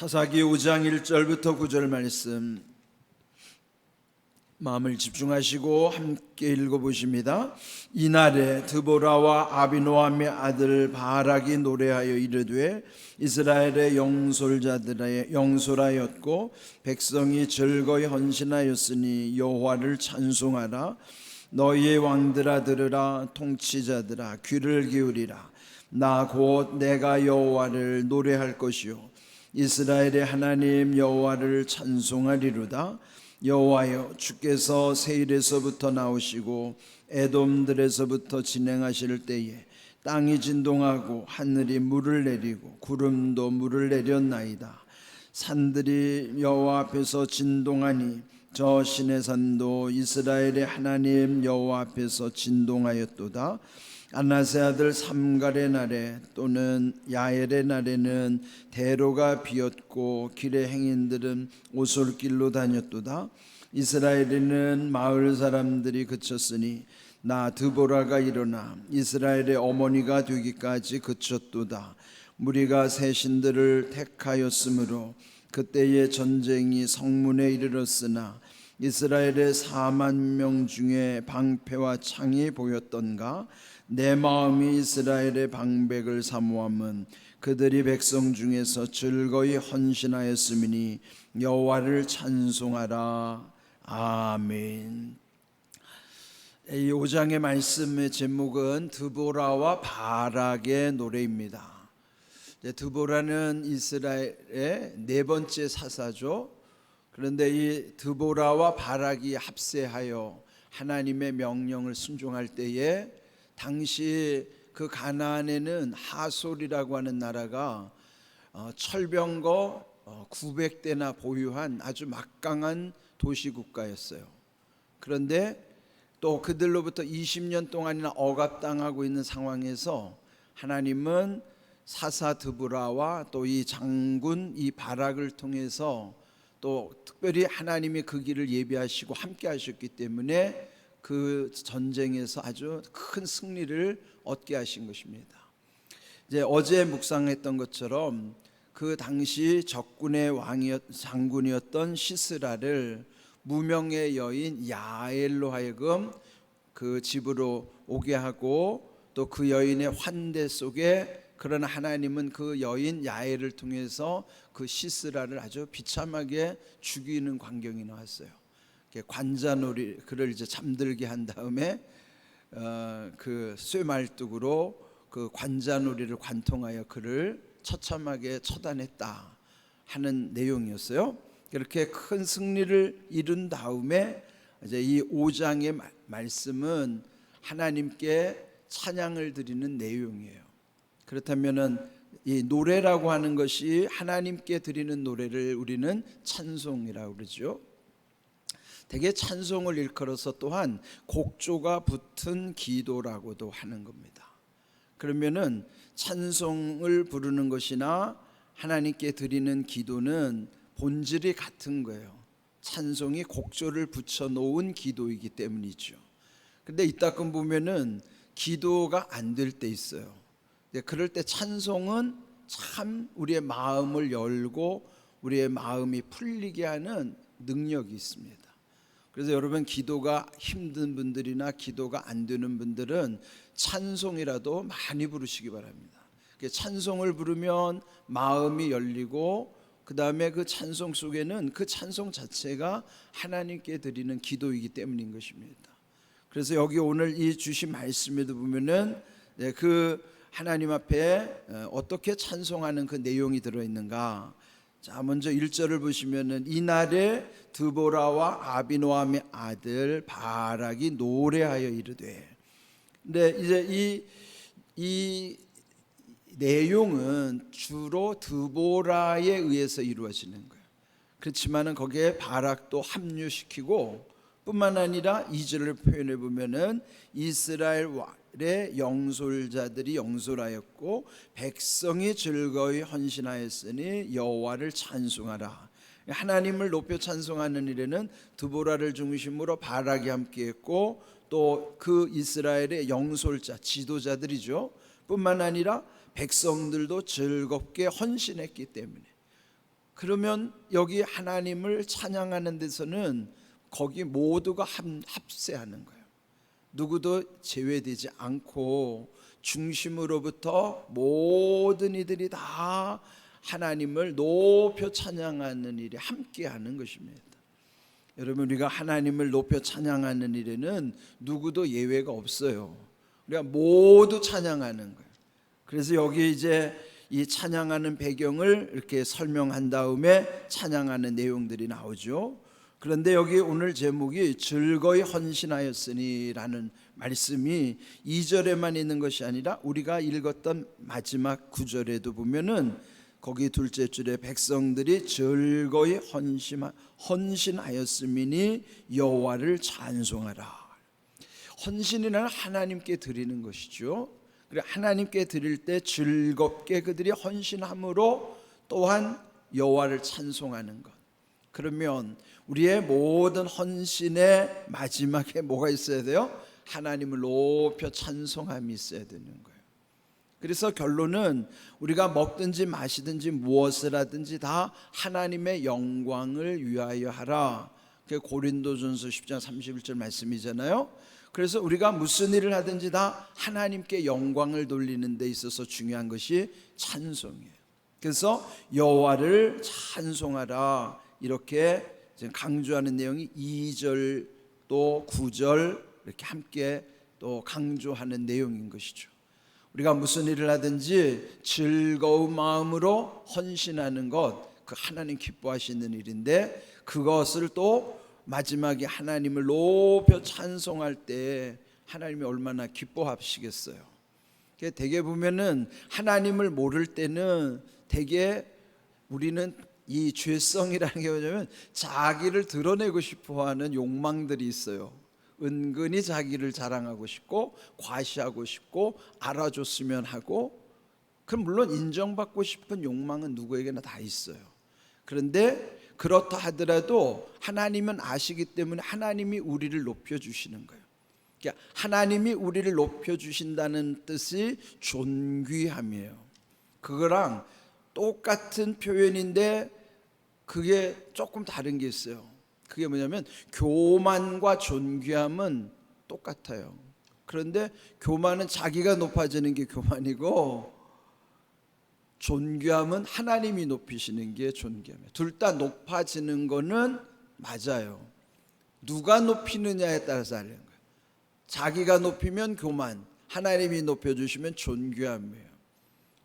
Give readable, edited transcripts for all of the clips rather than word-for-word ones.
사사기 5장 1절부터 9절 말씀 마음을 집중하시고 함께 읽어보십니다. 이날에 드보라와 아비노함의 아들 바락이 노래하여 이르되 이스라엘의 영솔하였고 백성이 즐거이 헌신하였으니 여호와를 찬송하라. 너희의 왕들아 들으라. 통치자들아 귀를 기울이라. 나 곧 내가 여호와를 노래할 것이요 이스라엘의 하나님 여호와를 찬송하리로다. 여호와여, 주께서 세일에서부터 나오시고 에돔들에서부터 진행하실 때에 땅이 진동하고 하늘이 물을 내리고 구름도 물을 내렸나이다. 산들이 여호와 앞에서 진동하니 저 시내산도 이스라엘의 하나님 여호와 앞에서 진동하였도다. 안나세 아들 삼갈의 날에 또는 야엘의 날에는 대로가 비었고 길의 행인들은 오솔길로 다녔도다. 이스라엘에는 마을 사람들이 그쳤으니 나 드보라가 일어나 이스라엘의 어머니가 되기까지 그쳤도다. 무리가 새 신들을 택하였으므로 그때의 전쟁이 성문에 이르렀으나 이스라엘의 4만 명 중에 방패와 창이 보였던가. 내 마음이 이스라엘의 방백을 사모함은 그들이 백성 중에서 즐거이 헌신하였음이니 여호와를 찬송하라. 아멘. 이 5장의 말씀의 제목은 드보라와 바락의 노래입니다. 드보라는 이스라엘의 네 번째 사사죠. 그런데 이 드보라와 바락이 합세하여 하나님의 명령을 순종할 때에 당시 그 가나안에는 하솔이라고 하는 나라가 철병거 900대나 보유한 아주 막강한 도시국가였어요. 그런데 또 그들로부터 20년 동안이나 억압당하고 있는 상황에서 하나님은 사사 드보라와 또 이 장군 이 바락을 통해서 또 특별히 하나님이 그 길을 예비하시고 함께 하셨기 때문에 그 전쟁에서 아주 큰 승리를 얻게 하신 것입니다. 이제 어제 묵상했던 것처럼 그 당시 적군의 장군이었던 시스라를 무명의 여인 야엘로 하여금 그 집으로 오게 하고 또 그 여인의 환대 속에 그러나 하나님은 그 여인 야엘을 통해서 그 시스라를 아주 비참하게 죽이는 광경이 나왔어요. 관자놀이 그를 이제 잠들게 한 다음에 그 쇠말뚝으로 그 관자놀이를 관통하여 그를 처참하게 처단했다 하는 내용이었어요. 그렇게 큰 승리를 이룬 다음에 이제 이 5장의 말씀은 하나님께 찬양을 드리는 내용이에요. 그렇다면은 이 노래라고 하는 것이 하나님께 드리는 노래를 우리는 찬송이라고 그러죠. 대개 찬송을 일컬어서 또한 곡조가 붙은 기도라고도 하는 겁니다. 그러면은 찬송을 부르는 것이나 하나님께 드리는 기도는 본질이 같은 거예요. 찬송이 곡조를 붙여 놓은 기도이기 때문이죠. 근데 이따금 보면은 기도가 안 될 때 있어요. 그럴 때 찬송은 참 우리의 마음을 열고 우리의 마음이 풀리게 하는 능력이 있습니다. 그래서 여러분 기도가 힘든 분들이나 기도가 안 되는 분들은 찬송이라도 많이 부르시기 바랍니다. 찬송을 부르면 마음이 열리고 그 다음에 그 찬송 속에는 그 찬송 자체가 하나님께 드리는 기도이기 때문인 것입니다. 그래서 여기 오늘 이 주신 말씀에도 보면은 그 하나님 앞에 어떻게 찬송하는 그 내용이 들어있는가. 자, 먼저 1절을 보시면은 이날에 드보라와 아비노함의 아들 바락이 노래하여 이르되. 근데 이제 이 내용은 주로 드보라에 의해서 이루어지는 거예요. 그렇지만은 거기에 바락도 합류시키고 뿐만 아니라 2절을 표현해 보면은 이스라엘의 영솔자들이 영솔하였고 백성이 즐거이 헌신하였으니 여호와를 찬송하라. 하나님을 높여 찬송하는 일에는 드보라를 중심으로 바락이 함께했고 또 그 이스라엘의 영솔자 지도자들이죠. 뿐만 아니라 백성들도 즐겁게 헌신했기 때문에 그러면 여기 하나님을 찬양하는 데서는 거기 모두가 합세하는 거예요. 누구도 제외되지 않고 중심으로부터 모든 이들이 다 하나님을 높여 찬양하는 일에 함께하는 것입니다. 여러분, 우리가 하나님을 높여 찬양하는 일에는 누구도 예외가 없어요. 우리가 모두 찬양하는 거예요. 그래서 여기 이제 이 찬양하는 배경을 이렇게 설명한 다음에 찬양하는 내용들이 나오죠. 그런데 여기 오늘 제목이 즐거이 헌신하였으니라는 말씀이 2절에만 있는 것이 아니라 우리가 읽었던 마지막 9절에도 보면은 거기 둘째 줄에 백성들이 즐거이 헌신하였음이니 여호와를 찬송하라. 헌신이란 하나님께 드리는 것이죠. 그래, 하나님께 드릴 때 즐겁게 그들이 헌신함으로 또한 여호와를 찬송하는 것. 그러면 우리의 모든 헌신의 마지막에 뭐가 있어야 돼요? 하나님을 높여 찬송함이 있어야 되는 거예요. 그래서 결론은 우리가 먹든지 마시든지 무엇을 하든지 다 하나님의 영광을 위하여 하라. 그게 고린도전서 10장 31절 말씀이잖아요. 그래서 우리가 무슨 일을 하든지 다 하나님께 영광을 돌리는 데 있어서 중요한 것이 찬송이에요. 그래서 여호와를 찬송하라, 이렇게 강조하는 내용이 2절 또 9절 이렇게 함께 또 강조하는 내용인 것이죠. 우리가 무슨 일을 하든지 즐거운 마음으로 헌신하는 것, 그 하나님 기뻐하시는 일인데, 그것을 또 마지막에 하나님을 높여 찬송할 때 하나님이 얼마나 기뻐하시겠어요. 되게 보면은 하나님을 모를 때는 되게 우리는 이 죄성이라는 게 뭐냐면 자기를 드러내고 싶어하는 욕망들이 있어요. 은근히 자기를 자랑하고 싶고 과시하고 싶고 알아줬으면 하고, 그럼 물론 인정받고 싶은 욕망은 누구에게나 다 있어요. 그런데 그렇다 하더라도 하나님은 아시기 때문에 하나님이 우리를 높여주시는 거예요. 그러니까 하나님이 우리를 높여주신다는 뜻이 존귀함이에요. 그거랑 똑같은 표현인데 그게 조금 다른 게 있어요. 그게 뭐냐면 교만과 존귀함은 똑같아요. 그런데 교만은 자기가 높아지는 게 교만이고, 존귀함은 하나님이 높이시는 게 존귀함이에요. 둘 다 높아지는 거는 맞아요. 누가 높이느냐에 따라서 다른 거예요. 자기가 높이면 교만, 하나님이 높여주시면 존귀함이에요.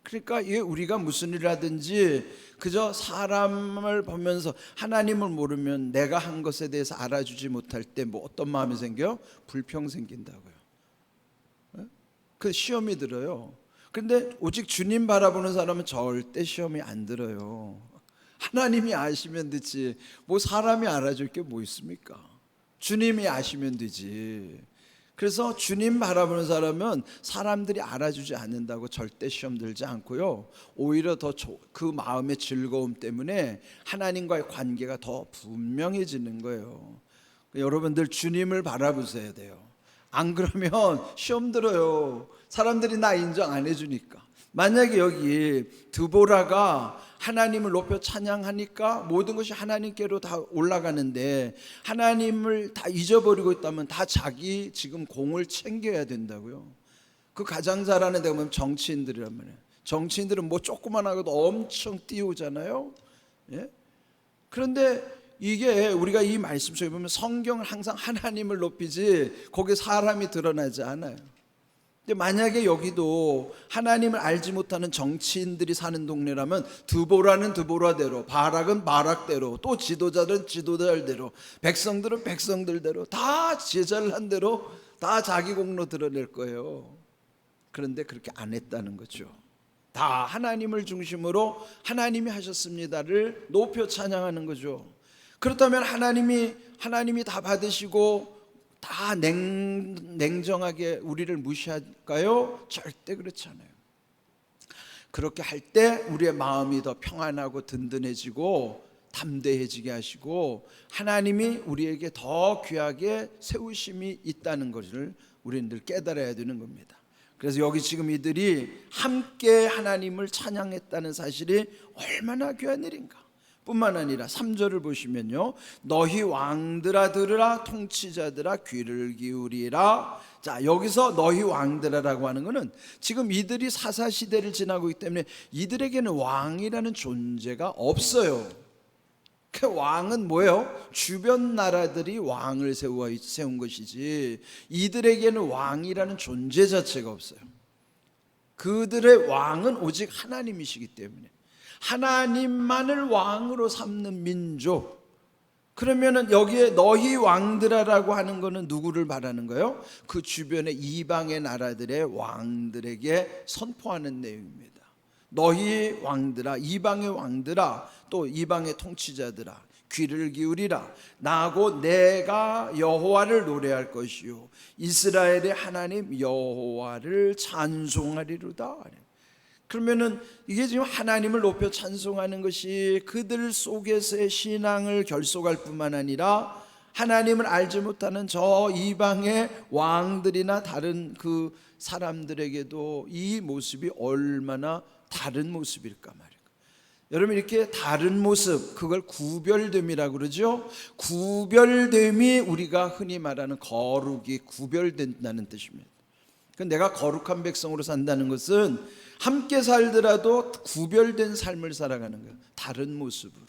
그러니까 우리가 무슨 일을 하든지 그저 사람을 보면서 하나님을 모르면 내가 한 것에 대해서 알아주지 못할 때 뭐 어떤 마음이 생겨요? 불평 생긴다고요. 그 시험이 들어요. 그런데 오직 주님 바라보는 사람은 절대 시험이 안 들어요. 하나님이 아시면 되지 뭐 사람이 알아줄 게 뭐 있습니까? 주님이 아시면 되지. 그래서 주님 바라보는 사람은 사람들이 알아주지 않는다고 절대 시험 들지 않고요, 오히려 더 그 마음의 즐거움 때문에 하나님과의 관계가 더 분명해지는 거예요. 여러분들 주님을 바라보셔야 돼요. 안 그러면 시험 들어요. 사람들이 나 인정 안 해주니까. 만약에 여기 드보라가 하나님을 높여 찬양하니까 모든 것이 하나님께로 다 올라가는데 하나님을 다 잊어버리고 있다면 다 자기 지금 공을 챙겨야 된다고요. 그 가장 잘하는 데가 보면 정치인들이란 말이에요. 정치인들은 뭐 조그만 하고도 엄청 띄우잖아요. 예? 그런데 이게 우리가 이 말씀 속에 보면 성경은 항상 하나님을 높이지 거기에 사람이 드러나지 않아요. 근데 만약에 여기도 하나님을 알지 못하는 정치인들이 사는 동네라면 드보라는 드보라대로, 바락은 바락대로, 또 지도자들은 지도자들대로, 백성들은 백성들대로 다 제잘난 대로 다 자기 공로 드러낼 거예요. 그런데 그렇게 안 했다는 거죠. 다 하나님을 중심으로 하나님이 하셨습니다를 높여 찬양하는 거죠. 그렇다면 하나님이 다 받으시고 다 냉정하게 우리를 무시할까요? 절대 그렇지 않아요. 그렇게 할 때 우리의 마음이 더 평안하고 든든해지고 담대해지게 하시고 하나님이 우리에게 더 귀하게 세우심이 있다는 것을 우리는 늘 깨달아야 되는 겁니다. 그래서 여기 지금 이들이 함께 하나님을 찬양했다는 사실이 얼마나 귀한 일인가. 뿐만 아니라 3절을 보시면요, 너희 왕들아 들으라, 통치자들아 귀를 기울이라. 자, 여기서 너희 왕들아라고 하는 것은 지금 이들이 사사시대를 지나고 있기 때문에 이들에게는 왕이라는 존재가 없어요. 그 왕은 뭐예요? 주변 나라들이 왕을 세운 것이지 이들에게는 왕이라는 존재 자체가 없어요. 그들의 왕은 오직 하나님이시기 때문에 하나님만을 왕으로 삼는 민족. 그러면은 여기에 너희 왕들아라고 하는 것은 누구를 말하는 거예요? 그 주변의 이방의 나라들의 왕들에게 선포하는 내용입니다. 너희 왕들아, 이방의 왕들아, 또 이방의 통치자들아, 귀를 기울이라. 나하고 내가 여호와를 노래할 것이요 이스라엘의 하나님 여호와를 찬송하리로다. 그러면은 이게 지금 하나님을 높여 찬송하는 것이 그들 속에서의 신앙을 결속할 뿐만 아니라 하나님을 알지 못하는 저 이방의 왕들이나 다른 그 사람들에게도 이 모습이 얼마나 다른 모습일까 말이에요. 여러분, 이렇게 다른 모습, 그걸 구별됨이라고 그러죠. 구별됨이 우리가 흔히 말하는 거룩이 구별된다는 뜻입니다. 내가 거룩한 백성으로 산다는 것은 함께 살더라도 구별된 삶을 살아가는 거예요. 다른 모습으로.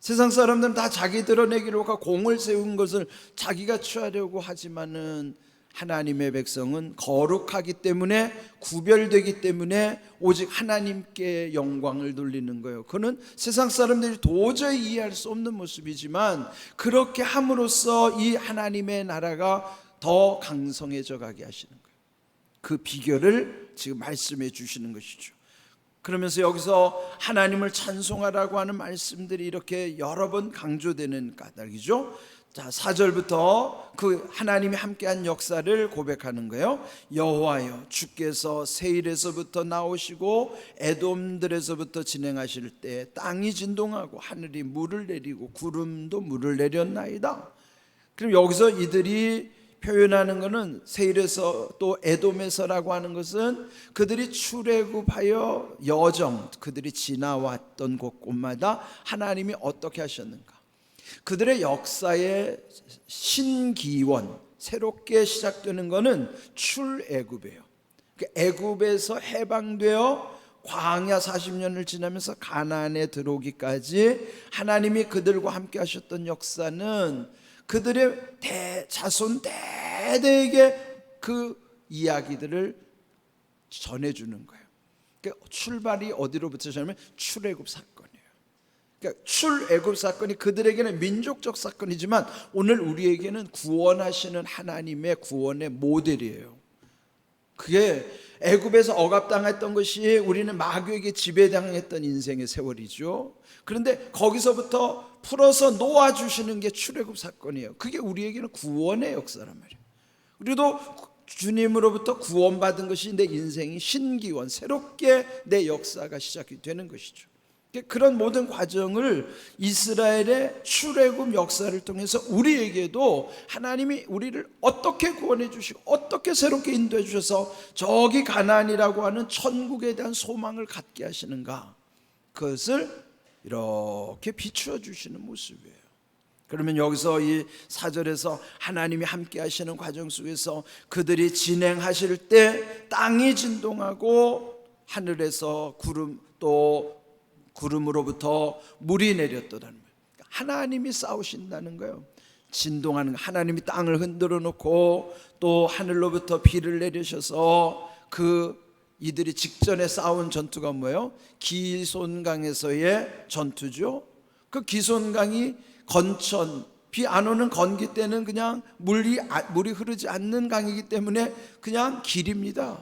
세상 사람들은 다 자기 드러내기로 하고 공을 세운 것을 자기가 취하려고 하지만은 하나님의 백성은 거룩하기 때문에, 구별되기 때문에 오직 하나님께 영광을 돌리는 거예요. 그는 세상 사람들이 도저히 이해할 수 없는 모습이지만 그렇게 함으로써 이 하나님의 나라가 더 강성해져 가게 하시는 거예요. 그 비결을 지금 말씀해 주시는 것이죠. 그러면서 여기서 하나님을 찬송하라고 하는 말씀들이 이렇게 여러 번 강조되는 까닭이죠. 자, 4절부터 그 하나님이 함께한 역사를 고백하는 거예요. 여호와여, 주께서 세일에서부터 나오시고 에돔들에서부터 진행하실 때 땅이 진동하고 하늘이 물을 내리고 구름도 물을 내렸나이다. 그럼 여기서 이들이 표현하는 것은 세일에서 또 에돔에서라고 하는 것은 그들이 출애굽하여 여정, 그들이 지나왔던 곳곳마다 하나님이 어떻게 하셨는가, 그들의 역사의 신기원, 새롭게 시작되는 것은 출애굽이에요. 애굽에서 해방되어 광야 40년을 지나면서 가나안에 들어오기까지 하나님이 그들과 함께 하셨던 역사는 그들의 자손 대대에게 그 이야기들을 전해주는 거예요. 그러니까 출발이 어디로부터 시작하면 출애굽 사건이에요. 그러니까 출애굽 사건이 그들에게는 민족적 사건이지만 오늘 우리에게는 구원하시는 하나님의 구원의 모델이에요. 그게 애굽에서 억압당했던 것이 우리는 마귀에게 지배당했던 인생의 세월이죠. 그런데 거기서부터 풀어서 놓아주시는 게 출애굽 사건이에요. 그게 우리에게는 구원의 역사란 말이에요. 우리도 주님으로부터 구원받은 것이 내 인생이 신기원, 새롭게 내 역사가 시작이 되는 것이죠. 그런 모든 과정을 이스라엘의 출애굽 역사를 통해서 우리에게도 하나님이 우리를 어떻게 구원해 주시고 어떻게 새롭게 인도해 주셔서 저기 가나안이라고 하는 천국에 대한 소망을 갖게 하시는가, 그것을 이렇게 비추어 주시는 모습이에요. 그러면 여기서 이 4절에서 하나님이 함께 하시는 과정 속에서 그들이 진행하실 때 땅이 진동하고 하늘에서 구름, 또 구름으로부터 물이 내렸다는 거예요. 하나님이 싸우신다는 거예요. 진동하는, 하나님이 땅을 흔들어 놓고 또 하늘로부터 비를 내리셔서 이들이 직전에 싸운 전투가 뭐예요? 기손강에서의 전투죠. 그 기손강이 건천, 비 안 오는 건기 때는 그냥 물이 흐르지 않는 강이기 때문에 그냥 길입니다.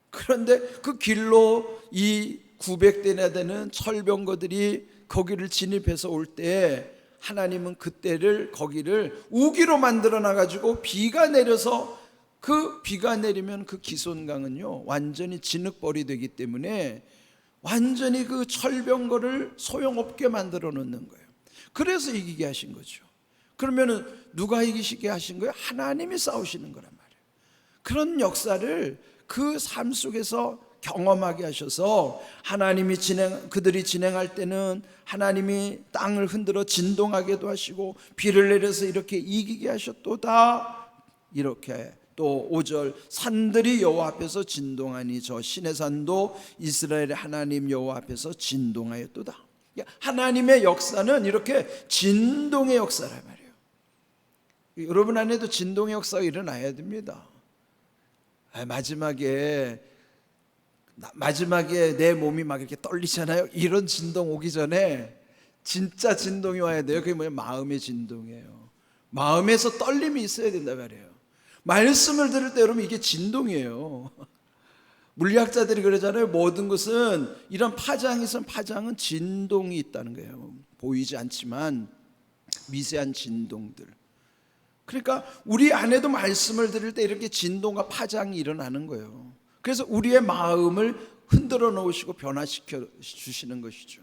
그런데 그 길로 이 900대나 되는 철병거들이 거기를 진입해서 올 때 하나님은 그때를 거기를 우기로 만들어 놔가지고 비가 내려서, 그 비가 내리면 그 기손강은요 완전히 진흙벌이 되기 때문에 완전히 그 철병거를 소용없게 만들어 놓는 거예요. 그래서 이기게 하신 거죠. 그러면은 누가 이기시게 하신 거예요? 하나님이 싸우시는 거란 말이에요. 그런 역사를 그 삶 속에서 경험하게 하셔서 하나님이 그들이 진행할 때는 하나님이 땅을 흔들어 진동하게도 하시고 비를 내려서 이렇게 이기게 하셨도다. 이렇게 또 5절 산들이 여호와 앞에서 진동하니 저 신의 산도 이스라엘의 하나님 여호와 앞에서 진동하였도다. 하나님의 역사는 이렇게 진동의 역사란 말이에요. 여러분 안에도 진동의 역사가 일어나야 됩니다. 마지막에 내 몸이 막 이렇게 떨리잖아요. 이런 진동 오기 전에 진짜 진동이 와야 돼요. 그게 뭐냐? 마음의 진동이에요. 마음에서 떨림이 있어야 된단 말이에요. 말씀을 들을 때 여러분 이게 진동이에요. 물리학자들이 그러잖아요. 모든 것은 이런 파장은 진동이 있다는 거예요. 보이지 않지만 미세한 진동들. 그러니까 우리 안에도 말씀을 들을 때 이렇게 진동과 파장이 일어나는 거예요. 그래서 우리의 마음을 흔들어 놓으시고 변화시켜 주시는 것이죠.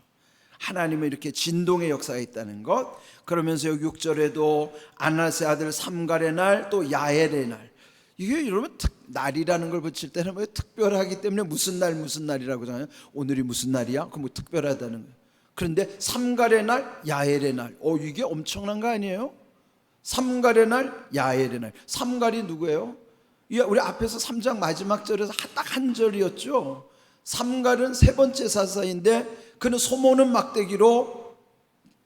하나님은 이렇게 진동의 역사가 있다는 것. 그러면서 여기 6절에도 안낫의 아들 삼갈의 날, 또 야엘의 날. 이게 여러분 날이라는 걸 붙일 때는 뭐 특별하기 때문에 무슨 날이라고 하잖아요. 오늘이 무슨 날이야? 그럼 뭐 특별하다는 거예요. 그런데 삼갈의 날, 야엘의 날. 이게 엄청난 거 아니에요? 삼갈의 날, 야엘의 날. 삼갈이 누구예요? 우리 앞에서 3장 마지막 절에서 딱 한 절이었죠. 삼갈은 세 번째 사사인데 그는 소모는 막대기로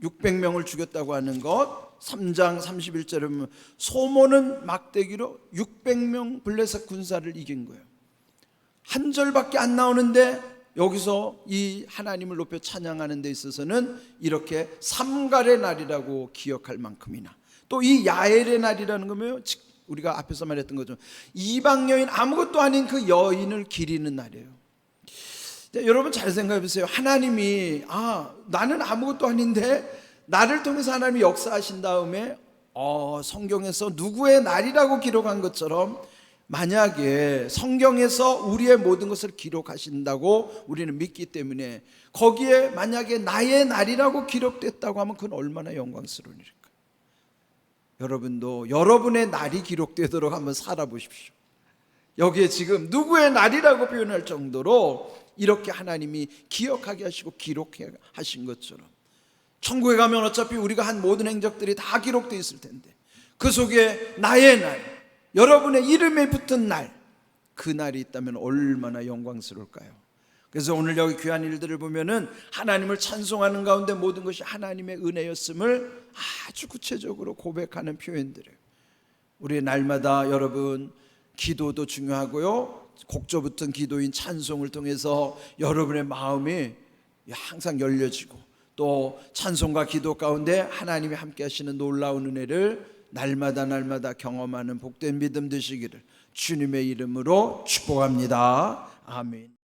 600명을 죽였다고 하는 것. 3장 31절에 보면 소모는 막대기로 600명 블레셋 군사를 이긴 거예요. 한 절밖에 안 나오는데 여기서 이 하나님을 높여 찬양하는 데 있어서는 이렇게 삼갈의 날이라고 기억할 만큼이나, 또 이 야엘의 날이라는 거면 우리가 앞에서 말했던 거죠. 이방 여인, 아무것도 아닌 그 여인을 기리는 날이에요. 여러분 잘 생각해 보세요. 하나님이 나는 아무것도 아닌데 나를 통해서 하나님이 역사하신 다음에 성경에서 누구의 날이라고 기록한 것처럼 만약에 성경에서 우리의 모든 것을 기록하신다고 우리는 믿기 때문에 거기에 만약에 나의 날이라고 기록됐다고 하면 그건 얼마나 영광스러운 일일까. 여러분도 여러분의 날이 기록되도록 한번 살아보십시오. 여기에 지금 누구의 날이라고 표현할 정도로 이렇게 하나님이 기억하게 하시고 기록해 하신 것처럼, 천국에 가면 어차피 우리가 한 모든 행적들이 다 기록되어 있을 텐데 그 속에 나의 날, 여러분의 이름에 붙은 날, 그 날이 있다면 얼마나 영광스러울까요? 그래서 오늘 여기 귀한 일들을 보면은 하나님을 찬송하는 가운데 모든 것이 하나님의 은혜였음을 아주 구체적으로 고백하는 표현들이에요. 우리의 날마다 여러분 기도도 중요하고요, 곡조 붙은 기도인 찬송을 통해서 여러분의 마음이 항상 열려지고 또 찬송과 기도 가운데 하나님이 함께 하시는 놀라운 은혜를 날마다 경험하는 복된 믿음 되시기를 주님의 이름으로 축복합니다. 아멘.